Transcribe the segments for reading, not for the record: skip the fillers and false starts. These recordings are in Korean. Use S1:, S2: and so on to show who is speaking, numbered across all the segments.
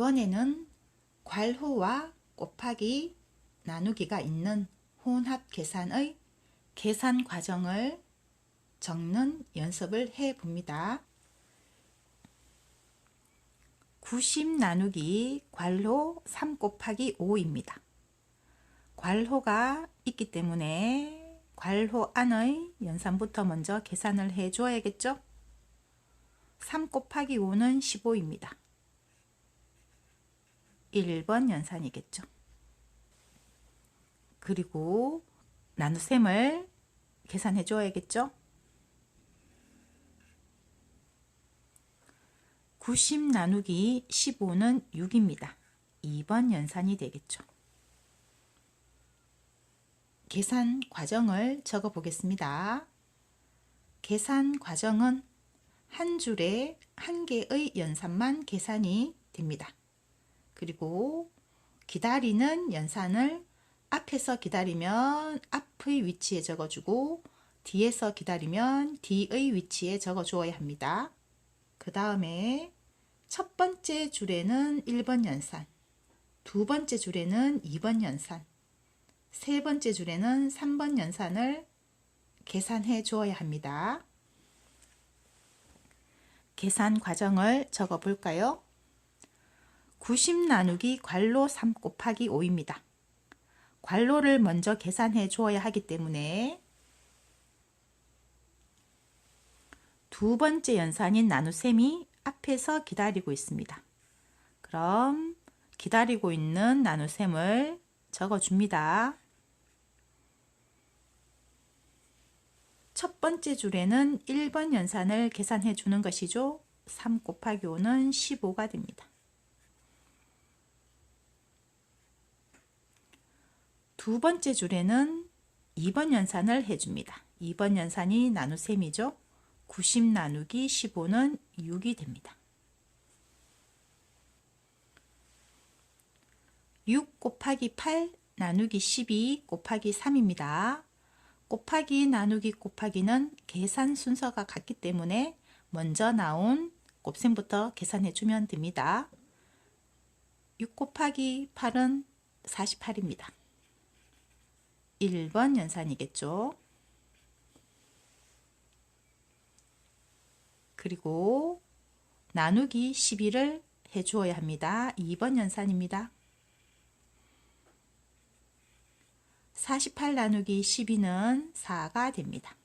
S1: 이번에는 괄호와 곱하기 나누기가 있는 혼합 계산의 계산 과정을 적는 연습을 해 봅니다. 90 나누기 괄호 3 곱하기 5입니다. 괄호가 있기 때문에 괄호 안의 연산부터 먼저 계산을 해 줘야겠죠? 3 곱하기 5는 15입니다. 1번 연산이겠죠. 그리고 나눗셈을 계산해 줘야겠죠. 90 나누기 15는 6입니다. 2번 연산이 되겠죠. 계산 과정을 적어 보겠습니다. 계산 과정은 한 줄에 한 개의 연산만 계산이 됩니다. 그리고 기다리는 연산을 앞에서 기다리면 앞의 위치에 적어주고 뒤에서 기다리면 뒤의 위치에 적어 주어야 합니다. 그 다음에 첫 번째 줄에는 1번 연산, 두 번째 줄에는 2번 연산, 세 번째 줄에는 3번 연산을 계산해 주어야 합니다. 계산 과정을 적어 볼까요? 90 나누기 괄호 3 곱하기 5입니다. 괄호를 먼저 계산해 주어야 하기 때문에 두 번째 연산인 나눗셈이 앞에서 기다리고 있습니다. 그럼 기다리고 있는 나눗셈을 적어줍니다. 첫 번째 줄에는 1번 연산을 계산해 주는 것이죠. 3 곱하기 5는 15가 됩니다. 두 번째 줄에는 2번 연산을 해줍니다. 2번 연산이 나눗셈이죠. 90 나누기 15는 6이 됩니다. 6 곱하기 8 나누기 12 곱하기 3입니다. 곱하기 나누기 곱하기는 계산 순서가 같기 때문에 먼저 나온 곱셈부터 계산해 주면 됩니다. 6 곱하기 8은 48입니다. 1번 연산이겠죠. 그리고 나누기 12를 해 주어야 합니다. 2번 연산입니다. 48 나누기 12는 4가 됩니다.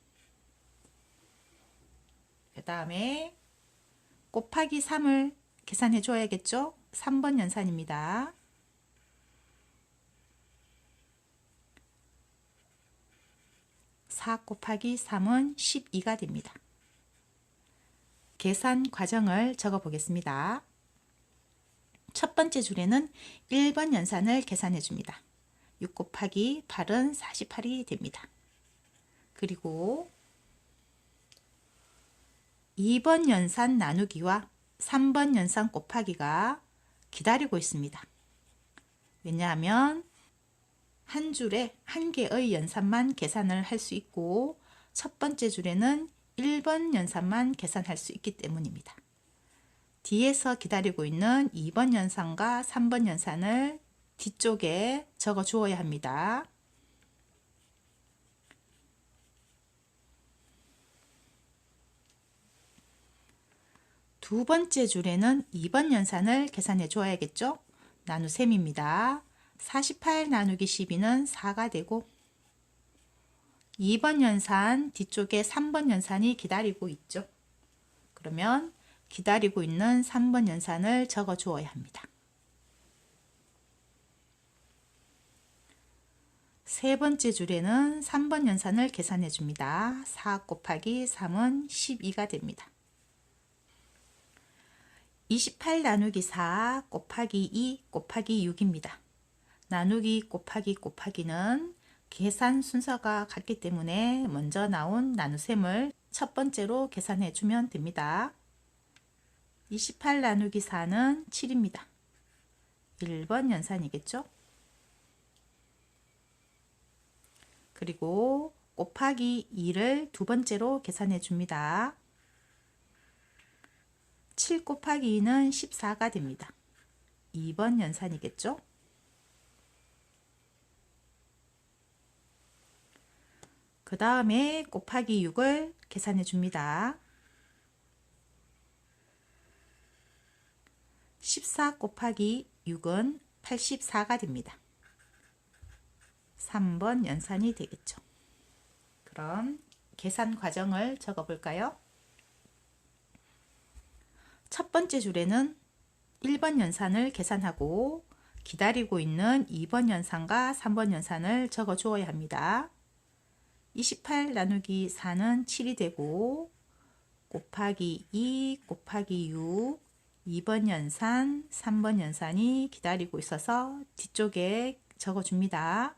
S1: 그 다음에 곱하기 3을 계산해 줘야겠죠. 3번 연산입니다. 4 곱하기 3은 12가 됩니다. 계산 과정을 적어 보겠습니다. 첫 번째 줄에는 1번 연산을 계산해 줍니다. 6 곱하기 8은 48이 됩니다. 그리고 2번 연산 나누기와 3번 연산 곱하기가 기다리고 있습니다. 왜냐하면 한 줄에 한 개의 연산만 계산을 할 수 있고 첫 번째 줄에는 1번 연산만 계산할 수 있기 때문입니다. 뒤에서 기다리고 있는 2번 연산과 3번 연산을 뒤쪽에 적어 주어야 합니다. 두 번째 줄에는 2번 연산을 계산해 줘야겠죠. 나눗셈입니다. 48 나누기 12는 4가 되고 2번 연산 뒤쪽에 3번 연산이 기다리고 있죠. 그러면 기다리고 있는 3번 연산을 적어 주어야 합니다. 세 번째 줄에는 3번 연산을 계산해 줍니다. 4 곱하기 3은 12가 됩니다. 28 나누기 4 곱하기 2 곱하기 6입니다. 나누기 곱하기 곱하기는 계산 순서가 같기 때문에 먼저 나온 나눗셈을 첫 번째로 계산해 주면 됩니다. 28 나누기 4는 7입니다. 1번 연산이겠죠. 그리고 곱하기 2를 두 번째로 계산해 줍니다. 7 곱하기 2는 14가 됩니다. 2번 연산이겠죠? 그 다음에 곱하기 6을 계산해 줍니다. 14 곱하기 6은 84가 됩니다. 3번 연산이 되겠죠. 그럼 계산 과정을 적어 볼까요? 첫 번째 줄에는 1번 연산을 계산하고 기다리고 있는 2번 연산과 3번 연산을 적어 주어야 합니다. 28 나누기 4는 7이 되고 곱하기 2 곱하기 6 2번 연산, 3번 연산이 기다리고 있어서 뒤쪽에 적어 줍니다.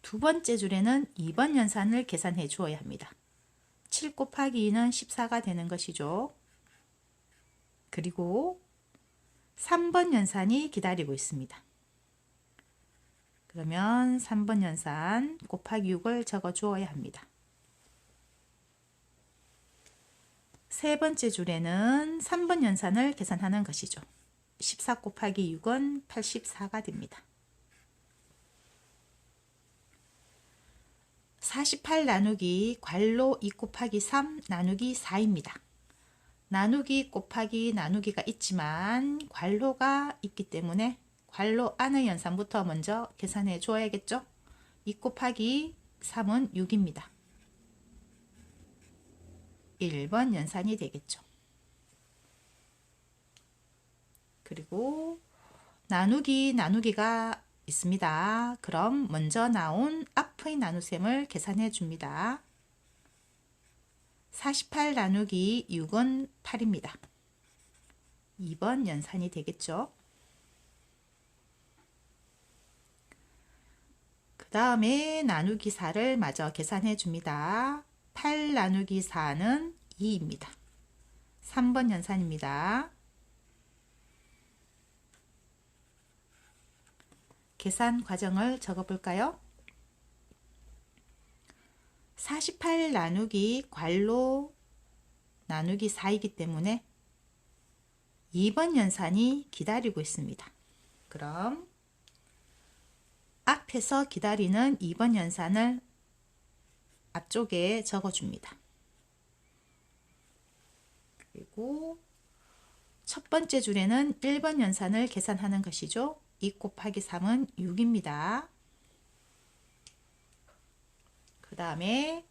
S1: 두 번째 줄에는 2번 연산을 계산해 주어야 합니다. 7 곱하기 2는 14가 되는 것이죠. 그리고 3번 연산이 기다리고 있습니다. 그러면 3번 연산 곱하기 6을 적어 주어야 합니다. 세 번째 줄에는 3번 연산을 계산하는 것이죠. 14 곱하기 6은 84가 됩니다. 48 나누기 괄호 2 곱하기 3 나누기 4입니다. 나누기 곱하기 나누기가 있지만 괄호가 있기 때문에 괄호 안의 연산부터 먼저 계산해 줘야겠죠. 2 곱하기 3은 6입니다. 1번 연산이 되겠죠. 그리고 나누기가 있습니다. 그럼 먼저 나온 앞의 나눗셈을 계산해 줍니다. 48 나누기 6은 8입니다. 2번 연산이 되겠죠. 그 다음에 나누기 4를 마저 계산해 줍니다. 8 나누기 4는 2입니다. 3번 연산입니다. 계산 과정을 적어 볼까요? 48 나누기 괄호 나누기 4이기 때문에 2번 연산이 기다리고 있습니다. 그럼 앞에서 기다리는 2번 연산을 앞쪽에 적어줍니다. 그리고 첫 번째 줄에는 1번 연산을 계산하는 것이죠. 2 곱하기 3은 6입니다. 그 다음에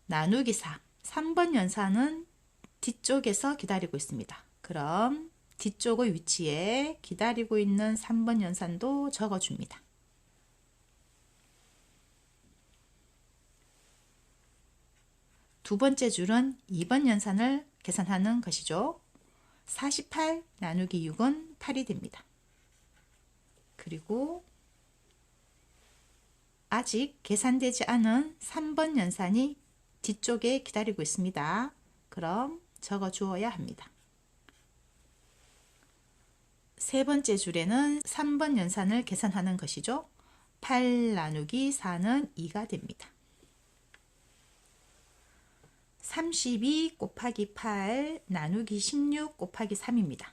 S1: 나누기 4, 3번 연산은 뒤쪽에서 기다리고 있습니다. 그럼 뒤쪽의 위치에 기다리고 있는 3번 연산도 적어줍니다. 두 번째 줄은 2번 연산을 계산하는 것이죠. 48 나누기 6은 8이 됩니다. 그리고 아직 계산되지 않은 3번 연산이 뒤쪽에 기다리고 있습니다. 그럼 적어 주어야 합니다. 세 번째 줄에는 3번 연산을 계산하는 것이죠. 8 나누기 4는 2가 됩니다. 32 곱하기 8 나누기 16 곱하기 3입니다.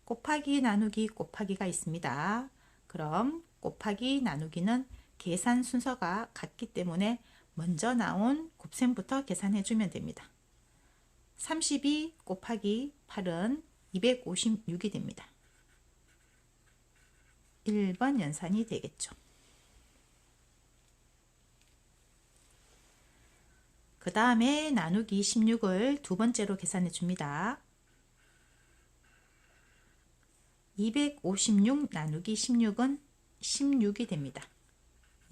S1: 곱하기 나누기 곱하기가 있습니다. 그럼 곱하기 나누기는 계산 순서가 같기 때문에 먼저 나온 곱셈부터 계산해 주면 됩니다. 32 곱하기 8은 256이 됩니다. 1번 연산이 되겠죠. 그 다음에 나누기 16을 두 번째로 계산해 줍니다. 256 나누기 16은 16이 됩니다.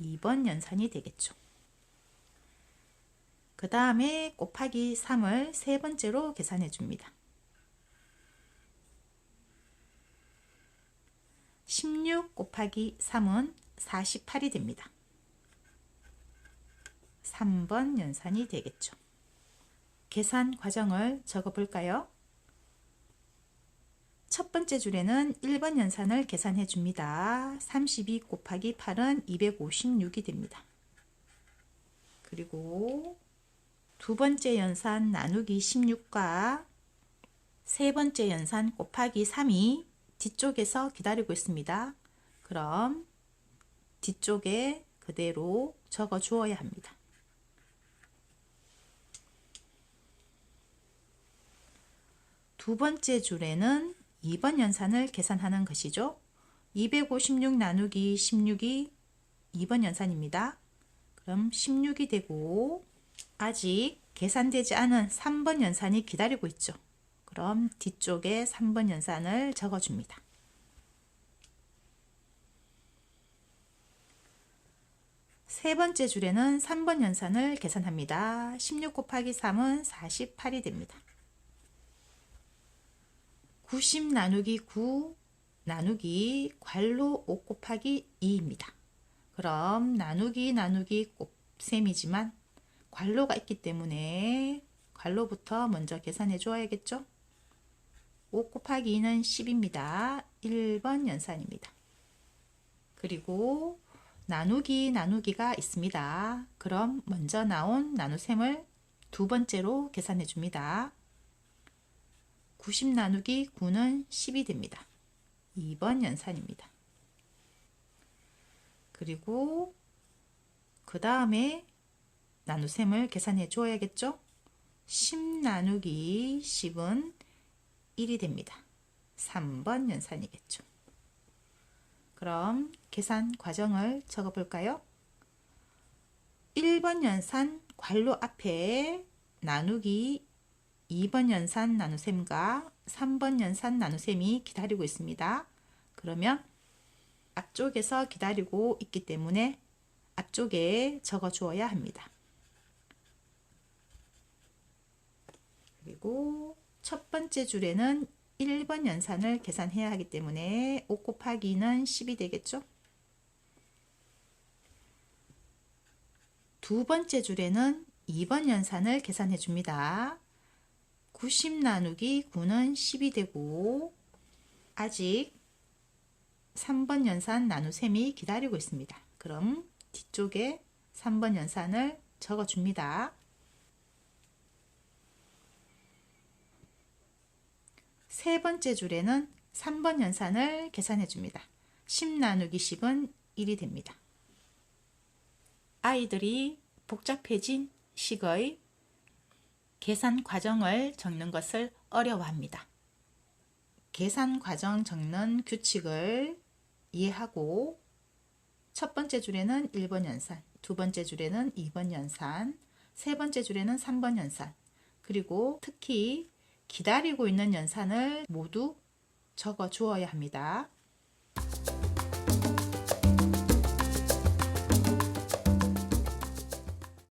S1: 2번 연산이 되겠죠. 그 다음에 곱하기 3을 세 번째로 계산해 줍니다. 16 곱하기 3은 48이 됩니다. 3번 연산이 되겠죠. 계산 과정을 적어 볼까요? 첫 번째 줄에는 1번 연산을 계산해 줍니다. 32 곱하기 8은 256이 됩니다. 그리고 두 번째 연산 나누기 16과 세 번째 연산 곱하기 3이 뒤쪽에서 기다리고 있습니다. 그럼 뒤쪽에 그대로 적어 주어야 합니다. 두 번째 줄에는 2번 연산을 계산하는 것이죠. 256 나누기 16이 2번 연산입니다. 그럼 16이 되고 아직 계산되지 않은 3번 연산이 기다리고 있죠. 그럼 뒤쪽에 3번 연산을 적어줍니다. 세 번째 줄에는 3번 연산을 계산합니다. 16 곱하기 3은 48이 됩니다. 90 나누기 9 나누기 괄호 5 곱하기 2입니다. 그럼 나누기 곱셈이지만 괄호가 있기 때문에 괄호부터 먼저 계산해 줘야겠죠. 5 곱하기 2는 10입니다. 1번 연산입니다. 그리고 나누기가 있습니다. 그럼 먼저 나온 나눗셈을 두 번째로 계산해 줍니다. 90 나누기 9는 10이 됩니다. 2번 연산입니다. 그리고 그 다음에 나눗셈을 계산해 줘야겠죠. 10 나누기 10은 1이 됩니다. 3번 연산이겠죠. 그럼 계산 과정을 적어 볼까요? 1번 연산 괄호 앞에 나누기 2번 연산 나눗셈과 3번 연산 나눗셈이 기다리고 있습니다. 그러면 앞쪽에서 기다리고 있기 때문에 앞쪽에 적어 주어야 합니다. 그리고 첫 번째 줄에는 1번 연산을 계산해야 하기 때문에 5 곱하기 2는 10이 되겠죠. 두 번째 줄에는 2번 연산을 계산해 줍니다. 90 나누기 9는 10이 되고 아직 3번 연산 나눗셈이 기다리고 있습니다. 그럼 뒤쪽에 3번 연산을 적어 줍니다. 세 번째 줄에는 3번 연산을 계산해 줍니다. 10 나누기 10은 1이 됩니다. 아이들이 복잡해진 식의 계산 과정을 적는 것을 어려워합니다. 계산 과정 적는 규칙을 이해하고 첫 번째 줄에는 1번 연산, 두 번째 줄에는 2번 연산, 세 번째 줄에는 3번 연산, 그리고 특히 기다리고 있는 연산을 모두 적어 주어야 합니다.